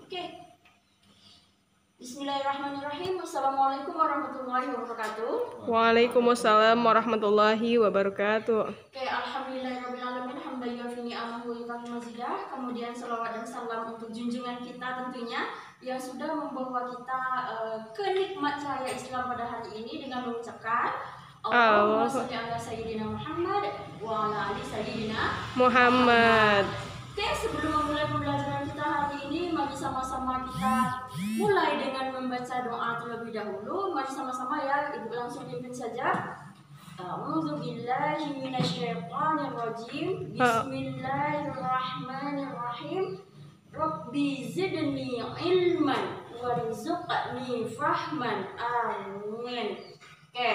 Oke. Bismillahirrahmanirrahim. Assalamualaikum warahmatullahi wabarakatuh. Waalaikumsalam warahmatullahi wabarakatuh. Oke, alhamdulillahirrahmanirrahim. Hamdan yuafi ni'amahu wa yukafi mazidah. Kemudian salawat dan salam untuk junjungan kita tentunya yang sudah membawa kita ke nikmat cahaya Islam pada hari ini dengan mengucapkan Allahumma sholli ala sayyidina Muhammad wa ala ali sayyidina Muhammad. Oke, sebelum memulai pembelajaran kita hari ini, mari sama-sama kita mulai dengan membaca doa terlebih dahulu. Mari sama-sama ya, Ibu langsung pimpin saja. A'udzubillahi minasyaitonirrajim. Bismillahirrahmanirrahim. Rabbi zidni ilman warzuqni fahman. Amin. Oke,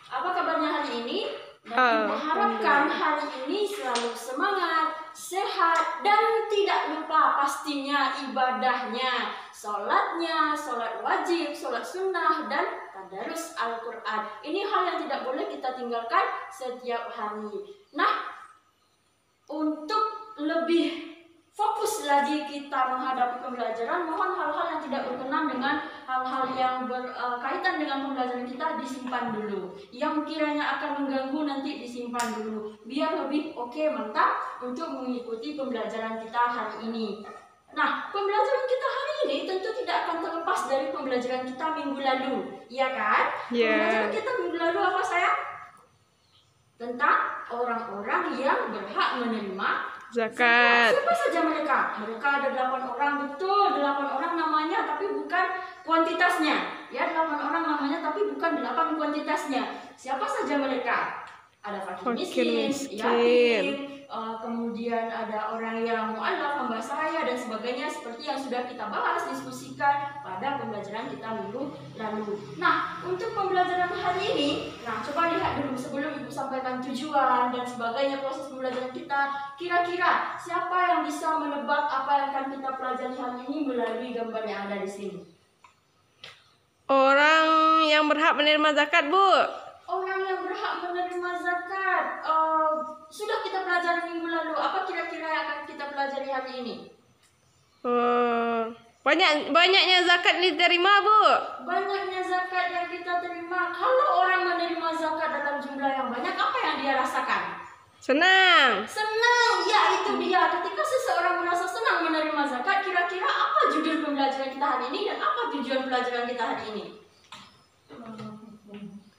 apa kabarnya hari ini? Dan Ibu harapkan hari ini selalu semangat, sehat, dan tidak lupa pastinya ibadahnya, sholatnya, sholat wajib, sholat sunnah, dan tadarus Al-Quran. Ini hal yang tidak boleh kita tinggalkan setiap hari. Nah, untuk lebih fokus lagi kita menghadapi pembelajaran, mohon hal-hal yang tidak berkenan dengan hal-hal yang berkaitan dengan pembelajaran kita disimpan dulu. Yang kiranya akan mengganggu nanti disimpan dulu. Biar lebih mantap untuk mengikuti pembelajaran kita hari ini. Nah, pembelajaran kita hari ini tentu tidak akan terlepas dari pembelajaran kita minggu lalu. Iya kan? Pembelajaran kita minggu lalu apa sayang? Tentang orang-orang yang berhak menerima zakat. Siapa saja mereka? Mereka ada 8 orang, betul, 8 orang namanya tapi bukan kuantitasnya. Ya, 8 orang namanya tapi bukan 8 kuantitasnya. Siapa saja mereka? Ada fakir miskin, yatim, kemudian ada orang yang mu'allaf, hamba sahaya, dan sebagainya, seperti yang sudah kita bahas, diskusikan pada pembelajaran kita minggu lalu. Nah, untuk pembelajaran hari ini, coba lihat dulu sebelum Ibu sampaikan tujuan dan sebagainya proses pembelajaran kita. Kira-kira siapa yang bisa menebak apa yang akan kita pelajari hari ini melalui gambar yang ada di sini? Orang yang berhak menerima zakat, Bu. Orang yang berhak menerima zakat sudah kita pelajari minggu lalu. Apa kira-kira yang akan kita pelajari hari ini? Banyaknya zakat diterima, Bu. Banyaknya zakat yang kita terima. Kalau orang menerima zakat dalam jumlah yang banyak, apa yang dia rasakan? Senang. Senang, ya itu dia. Ketika seseorang merasa senang menerima zakat, kira-kira apa judul pembelajaran kita hari ini dan apa tujuan pelajaran kita hari ini?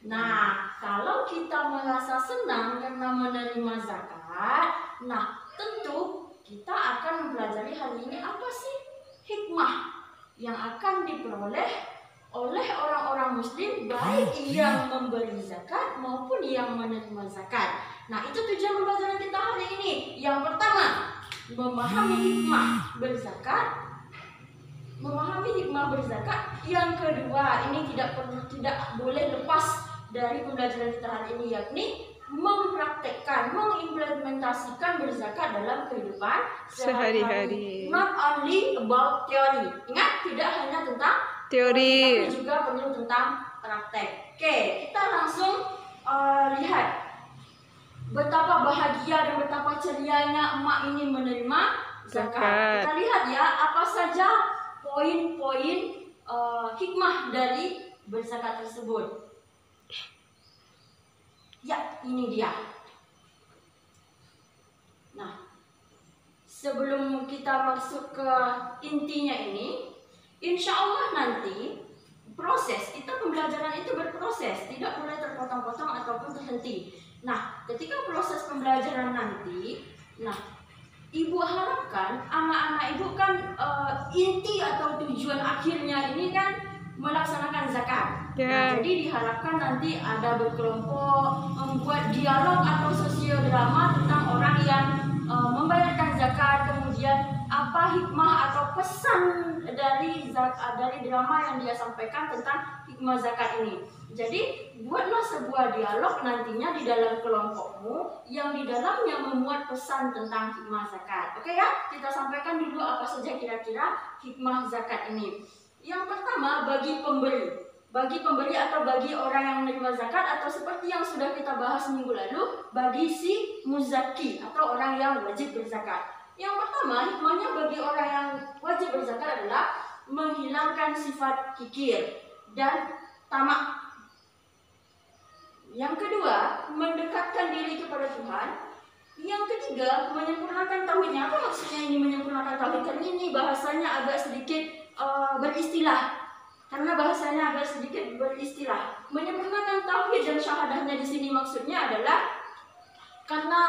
Nah, kalau kita merasa senang karena menerima zakat, tentu kita akan mempelajari hari ini apa sih hikmah yang akan diperoleh oleh orang-orang muslim, baik yang memberi zakat maupun yang menerima zakat. Nah, itu tujuan pembelajaran kita hari ini. Yang pertama, memahami hikmah berzakat. Yang kedua, ini tidak boleh lepas dari pembelajaran kita hari ini, yakni mempraktekkan, mengimplementasikan berzakat dalam kehidupan sehari-hari. Not only about theory. Ingat, tidak hanya tentang teori, tapi juga perlu tentang praktek. Oke, kita langsung lihat betapa bahagia dan betapa cerianya emak ini menerima zakat. Kita lihat ya, apa saja poin-poin hikmah dari berzakat tersebut. Ya, ini dia. Nah, sebelum kita masuk ke intinya ini, insya Allah nanti pembelajaran itu berproses, tidak boleh terpotong-potong ataupun terhenti. Nah, ketika proses pembelajaran nanti, Ibu harapkan anak-anak Ibu kan inti atau tujuan akhirnya ini kan melaksanakan zakat. Jadi diharapkan nanti ada berkelompok, membuat dialog atau sosiodrama tentang orang yang membayarkan zakat, kemudian apa hikmah atau pesan dari drama yang dia sampaikan tentang hikmah zakat ini. Jadi buatlah sebuah dialog nantinya di dalam kelompokmu yang di dalamnya memuat pesan tentang hikmah zakat. Oke ya, kita sampaikan dulu apa saja kira-kira hikmah zakat ini. Yang pertama, bagi pemberi atau bagi orang yang menerima zakat, atau seperti yang sudah kita bahas minggu lalu, bagi si muzaki atau orang yang wajib berzakat. Yang pertama, hikmahnya bagi orang yang wajib berzakat adalah menghilangkan sifat kikir dan tamak. Yang kedua, mendekatkan diri kepada Tuhan. Yang ketiga, menyempurnakan tauhidnya. Apa maksudnya ini menyempurnakan tauhid? Karena ini bahasanya agak sedikit beristilah. Menyempurnakan tauhid dan syahadahnya di sini maksudnya adalah karena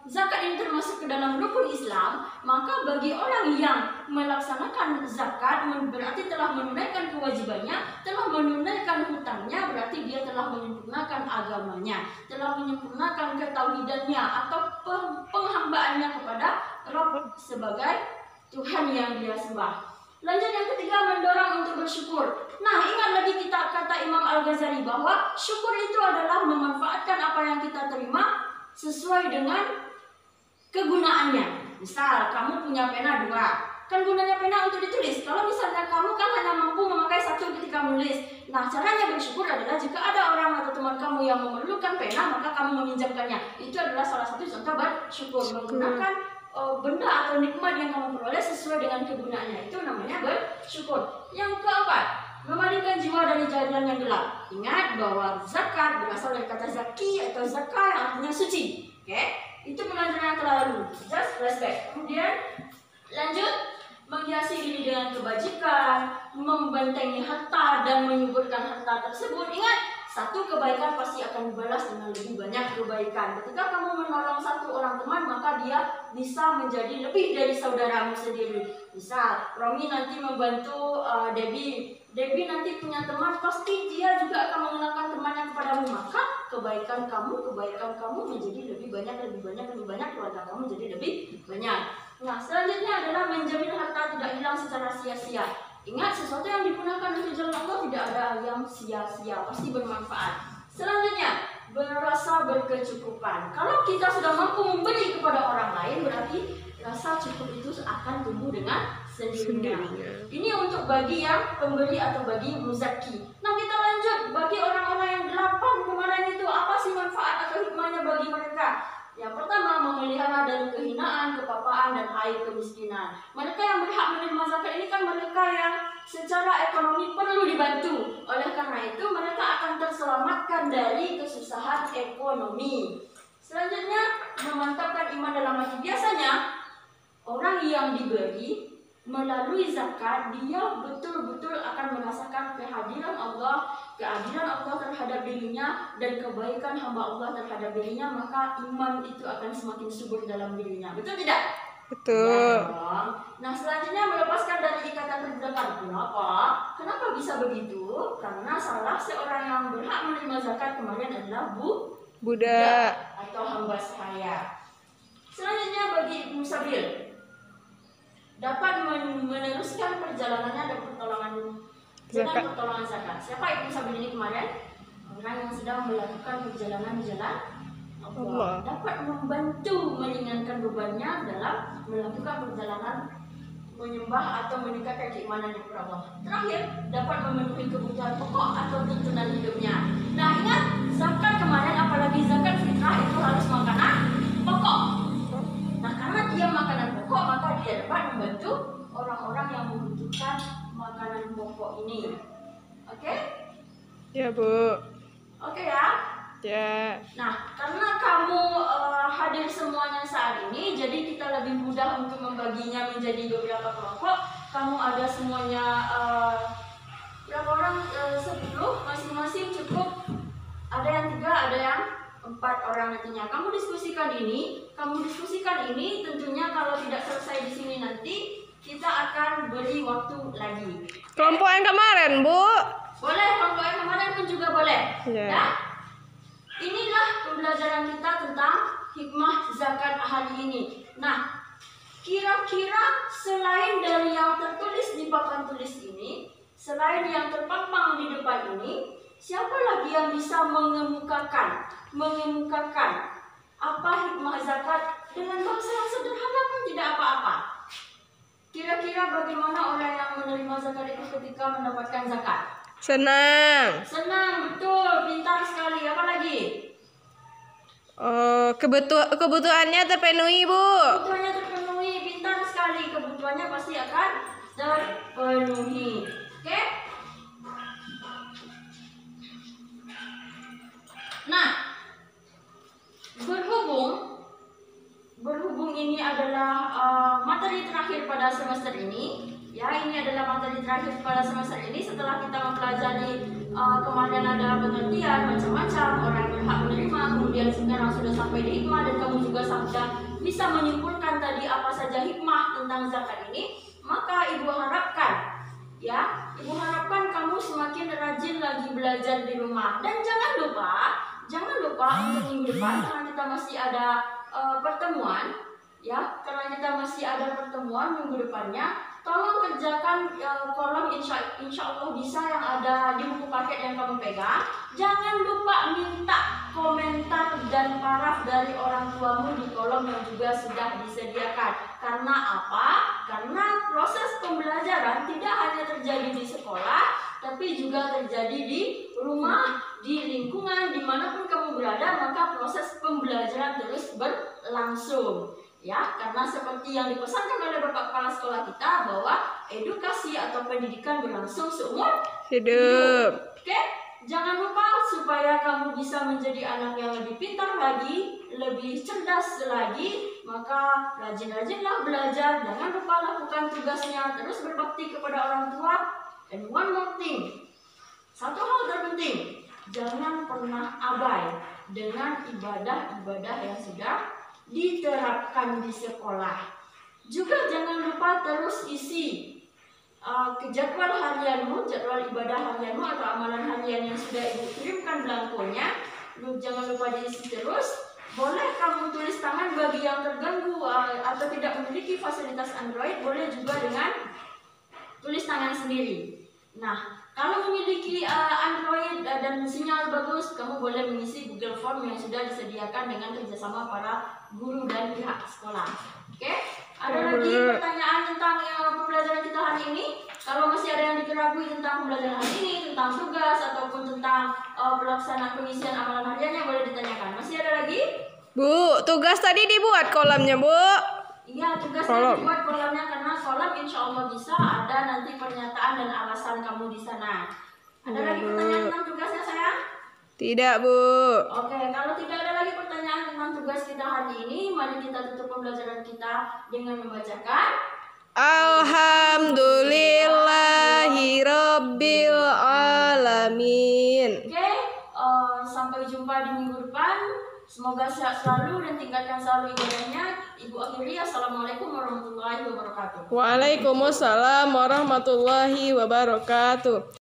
zakat ini termasuk ke dalam rukun Islam, maka bagi orang yang melaksanakan zakat berarti telah menunaikan kewajibannya, telah menunaikan hutangnya, berarti dia telah menyempurnakan agamanya, telah menyempurnakan ketauhidannya atau penghambaannya kepada Rabb sebagai Tuhan yang dia sembah. Lanjut yang ketiga, mendorong untuk bersyukur. Nah, ingat lagi kata Imam Al-Ghazali bahwa syukur itu adalah memanfaatkan apa yang kita terima sesuai dengan kegunaannya. Misal, kamu punya pena 2, kan gunanya pena untuk ditulis. Kalau misalnya kamu kan hanya mampu memakai 1 ketika menulis. Nah, caranya bersyukur adalah jika ada orang atau teman kamu yang memerlukan pena, maka kamu meminjamkannya. Itu adalah salah satu contoh bersyukur, menggunakan benda atau nikmat yang kamu peroleh sesuai dengan kegunaannya. Itu namanya bersyukur. Yang keempat, memalingkan jiwa dari jalan yang gelap. Ingat bahwa zakat berasal dari kata zaki atau zakah yang artinya suci. Oke? Itu pelajaran yang telah lalu. Just flashback. Kemudian lanjut, menghiasi diri dengan kebajikan, membentengi harta dan menyuburkan harta tersebut. Ingat, satu kebaikan pasti akan dibalas dengan lebih banyak kebaikan. Ketika kamu menolong satu orang teman, maka dia bisa menjadi lebih dari saudaramu sendiri. Misal, Romi nanti membantu Debbie nanti punya teman, pasti dia juga akan mengenalkan temannya kepadamu. Maka kebaikan kamu menjadi lebih banyak, keluarga kamu jadi lebih banyak. Nah, selanjutnya adalah menjamin harta tidak hilang secara sia-sia. Ingat, sesuatu yang digunakan untuk jalan Allah tidak ada yang sia-sia, pasti bermanfaat. Selanjutnya, berasa berkecukupan. Kalau kita sudah mampu memberi kepada orang lain, berarti rasa cukup itu akan tumbuh dengan sendirinya. Ini untuk bagi yang pemberi atau bagi muzaki. Nah, kita lanjut bagi orang-orang yang 8 kemarin itu, apa sih manfaat atau hikmahnya bagi mereka? Yang pertama, memelihara dari kehinaan, kepapaan, dan aib kemiskinan. Mereka yang berhak menerima zakat ini kan mereka yang secara ekonomi perlu dibantu. Oleh karena itu, mereka akan terselamatkan dari kesusahan ekonomi. Selanjutnya, memantapkan iman dalam hati. Biasanya, orang yang diberi melalui zakat, dia betul-betul akan merasakan kehadiran Allah, keadilan Allah terhadap dirinya, dan kebaikan hamba Allah terhadap dirinya, maka iman itu akan semakin subur dalam dirinya. Betul tidak? Betul. Ya, nah, selanjutnya melepaskan dari ikatan perbudakan. Kenapa bisa begitu? Karena salah seorang yang berhak menerima zakat kemarin adalah budak atau hamba sahaya. Selanjutnya bagi Ibnu Sabil, dapat meneruskan perjalanannya dan pertolongan zakat. Siapa Ibnu Sabil ini kemarin? Orang yang sedang melakukan perjalanan di jalan Allah. Dapat membantu meringankan bebannya dalam melakukan perjalanan menyembah atau meningkatkan keimanannya kepada Allah. Terakhir, dapat memenuhi kebutuhan pokok atau tuntunan hidupnya. Nah, ingat, zakat kemarin, apalagi zakat fitrah itu harus makanan pokok. Nah, karena dia makanan pokok, maka dia dapat membantu orang-orang yang membutuhkan makanan pokok ini. Oke? Ya, Bu. Oke ya? Ya. Nah, karena kamu hadir semuanya saat ini, jadi kita lebih mudah untuk membaginya menjadi beberapa kelompok. Kamu ada semuanya berapa orang? 10, masing-masing cukup. Ada yang 3, ada yang 4 orang nantinya. Kamu diskusikan ini, tentunya kalau tidak selesai di sini nanti, kita akan beri waktu lagi. Kelompok yang kemarin, Bu. Boleh, kelompok yang kemarin pun juga boleh. Ya. Inilah pembelajaran kita tentang hikmah zakat hari ini. Nah, kira-kira selain dari yang tertulis di papan tulis ini, selain yang terpampang di depan ini, siapa lagi yang bisa mengemukakan apa hikmah zakat dengan bahasa yang sederhana pun tidak apa-apa? Kira-kira bagaimana orang yang menerima zakat itu ketika mendapatkan zakat? Senang. Senang, betul, pintar sekali. Apa lagi? Kebutuhannya terpenuhi, Bu. Kebutuhannya terpenuhi. kebutuhannya pasti akan terpenuhi. Oke? Nah, berhubung ini adalah materi terakhir pada semester ini. Ya, ini adalah materi terakhir pada semester ini. Setelah kita mempelajari kemarin ada pengertian macam-macam, orang berhak menerima, kemudian sekarang sudah sampai di hikmah, dan kamu juga sudah bisa menyimpulkan tadi apa saja hikmah tentang zakat ini. Maka ibu harapkan kamu semakin rajin lagi belajar di rumah. Dan jangan lupa untuk minggu depan, karena kita masih ada pertemuan, ya, karena kita masih ada pertemuan minggu depannya, tolong kerjakan kolom insya Allah bisa yang ada di buku paket yang kamu pegang. Jangan lupa minta komentar dan paraf dari orang tuamu di kolom yang juga sudah disediakan. Karena apa? Karena proses pembelajaran tidak hanya terjadi di sekolah, tapi juga terjadi di rumah, di lingkungan, dimanapun kamu berada, maka proses pembelajaran terus berlangsung. Ya, karena seperti yang dipesankan oleh Bapak Kepala Sekolah kita bahwa edukasi atau pendidikan berlangsung seumur Hidup. Oke, jangan lupa supaya kamu bisa menjadi anak yang lebih pintar lagi, lebih cerdas lagi, maka rajin-rajinlah belajar, jangan lupa lakukan tugasnya, terus berbakti kepada orang tua. And one more thing, satu hal terpenting, jangan pernah abai dengan ibadah-ibadah yang sudah diterapkan di sekolah. Juga jangan lupa terus isi jadwal harianmu, jadwal ibadah harianmu atau amalan harian yang sudah ibu kirimkan belangkonya. Jangan lupa diisi terus. Boleh kamu tulis tangan bagi yang terganggu atau tidak memiliki fasilitas Android, boleh juga dengan tulis tangan sendiri. Nah, kalau memiliki Android dan sinyal bagus, kamu boleh mengisi Google Form yang sudah disediakan dengan kerjasama para guru dan pihak sekolah. Oke? Ada lagi pertanyaan tentang pembelajaran kita hari ini? Kalau masih ada yang dikeragui tentang pembelajaran hari ini, tentang tugas ataupun tentang pelaksanaan pengisian amalan hariannya, boleh ditanyakan. Masih ada lagi? Bu, tugas tadi dibuat kolamnya, Bu. Iya, tugas tadi dibuat kolamnya, karena kolam insya Allah bisa ada nanti pernyataan dan alasan kamu di sana. Ada lagi pertanyaan tentang tugasnya, sayang? Tidak, Bu. Oke, kalau tidak ada lagi pertanyaan tentang tugas kita hari ini, mari kita tutup pembelajaran kita dengan membacakan Alhamdulillahirabbil alamin. Oke, sampai jumpa di minggu depan. Semoga sehat selalu dan tingkatkan selalu ibadahnya. Ibu akhiri, assalamualaikum warahmatullahi wabarakatuh. Waalaikumsalam warahmatullahi wabarakatuh.